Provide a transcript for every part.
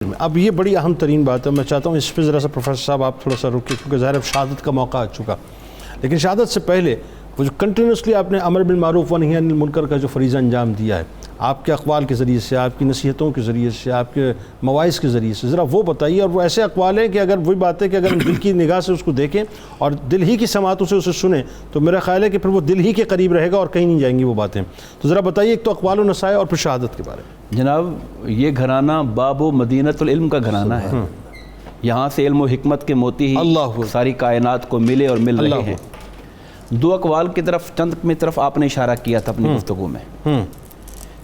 اب یہ بڑی اہم ترین بات ہے، میں چاہتا ہوں اس پہ ذرا سا پروفیسر صاحب آپ تھوڑا سا رکیں، کیونکہ ظاہر ہے شہادت کا موقع آ چکا، لیکن شہادت سے پہلے وہ جو کنٹینیوسلی آپ نے امر بالمعروف و نہی عن المنکر کا جو فریضہ انجام دیا ہے، آپ کے اقوال کے ذریعے سے، آپ کی نصیحتوں کے ذریعے سے، آپ کے مواعظ کے ذریعے سے، ذرا وہ بتائیے۔ اور وہ ایسے اقوال ہیں کہ اگر وہی بات ہے کہ اگر ہم دل کی نگاہ سے اس کو دیکھیں اور دل ہی کی سماعتوں سے اسے سنیں تو میرا خیال ہے کہ پھر وہ دل ہی کے قریب رہے گا اور کہیں نہیں جائیں گی وہ باتیں۔ تو ذرا بتائیے ایک تو اقوال و نصائح اور پھر شہادت کے بارے میں۔ جناب، یہ گھرانہ باب و مدینۃ العلم کا گھرانہ ہے، یہاں سے علم و حکمت کے موتی ہی ساری کائنات کو ملے اور مل رہے ہیں۔ دو اقوال کی طرف چند طرف آپ نے اشارہ کیا تھا اپنی گفتگو میں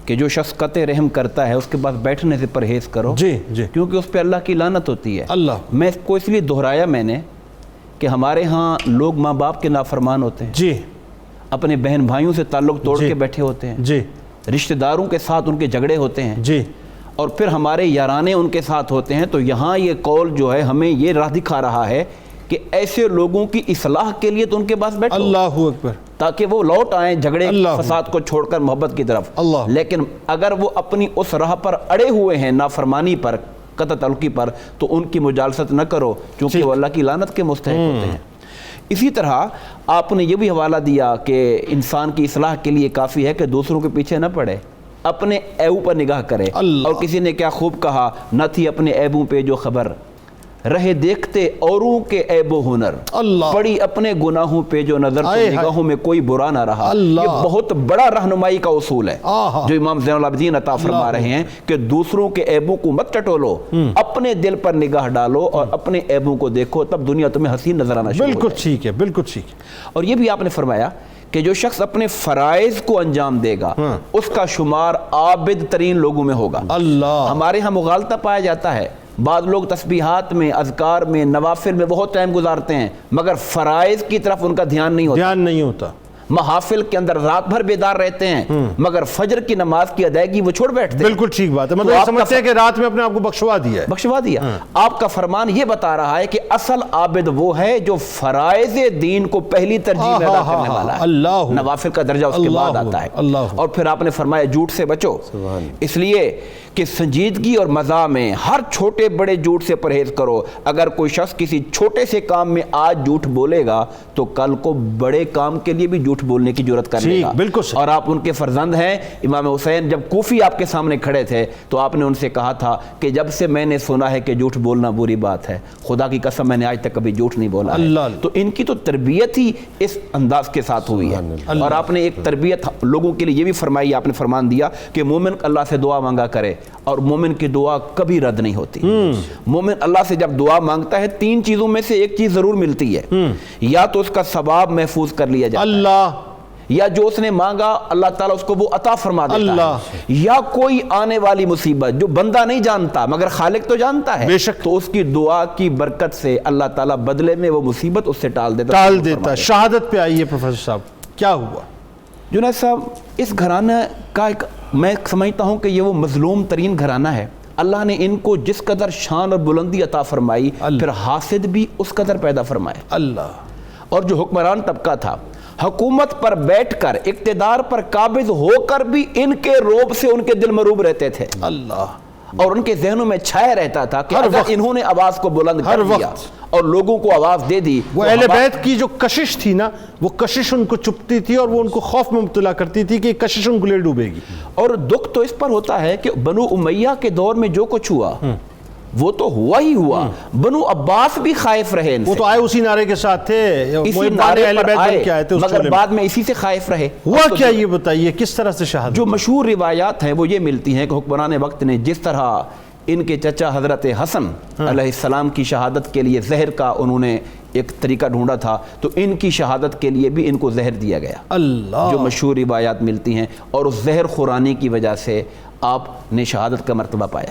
کہ جو شخص قطع رحم کرتا ہے اس کے بعد بیٹھنے سے پرہیز کرو، کیونکہ اس پہ اللہ کی لعنت ہوتی ہے۔ میں اس کو اس لیے دہرایا میں نے کہ ہمارے ہاں لوگ ماں باپ کے نافرمان ہوتے ہیں، اپنے بہن بھائیوں سے تعلق توڑ کے بیٹھے ہوتے ہیں، رشتہ داروں کے ساتھ ان کے جھگڑے ہوتے ہیں، اور پھر ہمارے یارانے ان کے ساتھ ہوتے ہیں۔ تو یہاں یہ قول جو ہے ہمیں یہ راہ دکھا رہا ہے کہ ایسے لوگوں کی اصلاح کے لیے تو ان کے پاس بیٹھو، اللہ اکبر، تاکہ وہ لوٹ آئیں جھگڑے فساد کو چھوڑ کر محبت کی طرف۔ لیکن اگر وہ اپنی اس راہ پر اڑے ہوئے ہیں، نافرمانی پر، قطع تعلقی پر، تو ان کی مجالست نہ کرو، کیونکہ وہ اللہ کی لعنت کے مستحق ہوتے ہیں۔ اسی طرح آپ نے یہ بھی حوالہ دیا کہ انسان کی اصلاح کے لیے کافی ہے کہ دوسروں کے پیچھے نہ پڑے، اپنے عیبوں پر نگاہ کرے۔ اور کسی نے کیا خوب کہا، نہ تھی اپنے عیبوں پہ جو خبر، رہے دیکھتے اوروں کے عیب و ہنر، پڑی اپنے گناہوں پہ جو نظر، تو نگاہوں میں کوئی برا نہ رہا۔ یہ بہت بڑا رہنمائی کا اصول ہے جو امام زین العابدین عطا فرما رہے ہیں کہ دوسروں کے عیبوں کو مت ٹٹولو، اپنے دل پر نگاہ ڈالو اور اپنے عیبوں کو دیکھو، تب دنیا تمہیں حسین نظر آنا شروع ہو جائے۔ بالکل ٹھیک ہے، بالکل ٹھیک ہے۔ اور یہ بھی آپ نے فرمایا کہ جو شخص اپنے فرائض کو انجام دے گا اس کا شمار عابد ترین لوگوں میں ہوگا۔ ہمارے ہاں مغالطہ پایا جاتا ہے، بعض لوگ تسبیحات میں، اذکار میں، نوافل میں بہت ٹائم گزارتے ہیں مگر فرائض کی طرف ان کا دھیان نہیں ہوتا۔ محافل کے اندر رات بھر بیدار رہتے ہیں مگر فجر کی نماز کی ادائیگی وہ چھوڑ بیٹھتے ہیں۔ بالکل ٹھیک بات ہے، مطلب سمجھتے ہیں کہ رات میں اپنے آپ کو بخشوا دیا۔ آپ کا فرمان یہ بتا رہا ہے کہ اصل عابد وہ ہے جو فرائض دین کو پہلی ترجیح میں ادا کرنے والا ہے، نوافل کا درجہ اس کے بعد آتا ہے۔ اور پھر آپ نے فرمایا جھوٹ سے بچو، اس لیے کہ سنجیدگی اور مزاح میں ہر چھوٹے بڑے جھوٹ سے پرہیز کرو۔ اگر کوئی شخص کسی چھوٹے سے کام میں آج جھوٹ بولے گا تو کل کو بڑے کام کے لیے بھی جھوٹ بولنے کی جرات کر لے گا۔ اور آپ ان کے فرزند ہیں۔ امام حسین جب کوفی آپ کے سامنے کھڑے تھے تو آپ نے ان سے کہا تھا کہ جب سے میں نے سنا ہے کہ جھوٹ بولنا بری بات ہے، خدا کی قسم میں نے آج تک کبھی جھوٹ نہیں بولا ہے۔ تو ان کی تو تربیت ہی اس انداز کے ساتھ ہوئی ہے۔ اور آپ نے ایک تربیت لوگوں کے لیے یہ بھی فرمائی، آپ نے فرمان دیا کہ مومن اللہ سے دعا مانگا کرے اور مومن کی دعا کبھی رد نہیں ہوتی۔ مومن اللہ سے جب دعا مانگتا ہے تین چیزوں میں سے ایک چیز ضرور ملتی ہے، یا تو اس کا ثواب محفوظ کر لیا جاتا ہے، یا جو اس نے مانگا اللہ تعالیٰ اس کو وہ عطا فرما دیتا ہے، یا کوئی آنے والی مصیبت جو بندہ نہیں جانتا مگر خالق تو جانتا ہے، تو اس کی دعا کی برکت سے اللہ تعالیٰ بدلے میں وہ مصیبت اس سے ٹال دیتا۔ شہادت پہ آئیے پروفیسر صاحب، کیا ہوا؟ جنید صاحب، اس گھرانہ کا ایک میں سمجھتا ہوں کہ یہ وہ مظلوم ترین گھرانہ ہے۔ اللہ نے ان کو جس قدر شان اور بلندی عطا فرمائی، پھر حاسد بھی اس قدر پیدا فرمائے۔ اور جو حکمران طبقہ تھا، حکومت پر بیٹھ کر، اقتدار پر قابض ہو کر بھی ان کے روب سے ان کے دل مروب رہتے تھے، اور ان کے ذہنوں میں چھائے رہتا تھا کہ اگر انہوں نے آواز کو بلند کر دیا اور لوگوں کو آواز دے دی، وہ اہل بیت کی جو کشش تھی نا، وہ کشش ان کو چپتی تھی اور وہ ان کو خوف میں مبتلا کرتی تھی کہ کشش ان کو لے ڈوبے گی۔ اور دکھ تو اس پر ہوتا ہے کہ بنو امیہ کے دور میں جو کچھ ہوا وہ تو ہوا ہی ہوا، بنو عباس بھی خائف رہے ان سے، وہ تو آئے اسی نعرے کے ساتھ تھے، اسی نعرے پر آئے مگر بعد میں اسی سے خائف رہے۔ ہوا کیا یہ بتائیے، کس طرح سے شہادت؟ جو مشہور روایات ہیں وہ یہ ملتی ہیں کہ حکمران وقت نے جس طرح ان کے چچا حضرت حسن علیہ السلام کی شہادت کے لیے زہر کا انہوں نے ایک طریقہ ڈھونڈا تھا، تو ان کی شہادت کے لیے بھی ان کو زہر دیا گیا، جو مشہور روایات ملتی ہیں، اور اس زہر خورانی کی وجہ سے آپ نے شہادت کا مرتبہ پایا۔